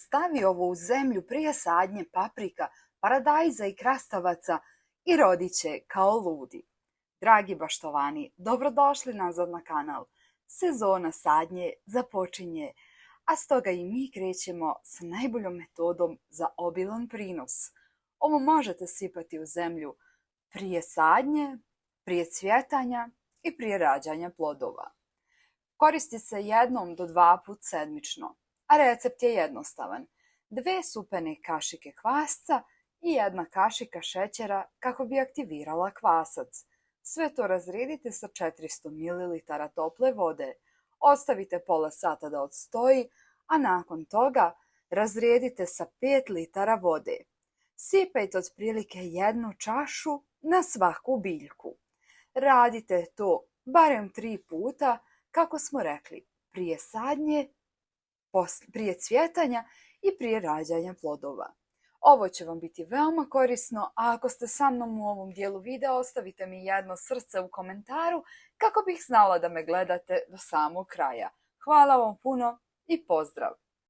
Stavi ovo u zemlju prije sadnje paprika, paradajza i krastavaca i rodit će kao ludi. Dragi baštovani, dobrodošli nazad na kanal. Sezona sadnje započinje, a stoga i mi krećemo sa najboljom metodom za obilan prinos. Ovo možete sipati u zemlju prije sadnje, prije cvjetanja i prije rađanja plodova. Koristi se 1 do 2 puta sedmično, a recept je jednostavan. 2 supene kašike kvasca i 1 kašika šećera kako bi aktivirala kvasac. Sve to razredite sa 400 ml tople vode. Ostavite pola sata da odstoji, a nakon toga razredite sa 5 litara vode. Sipajte otprilike 1 čašu na svaku biljku. Radite to barem 3 puta, kako smo rekli, prije sadnje, prije cvjetanja i prije rađanja plodova. Ovo će vam biti veoma korisno, a ako ste sa mnom u ovom dijelu videa, ostavite mi jedno srce u komentaru kako bih znala da me gledate do samog kraja. Hvala vam puno i pozdrav!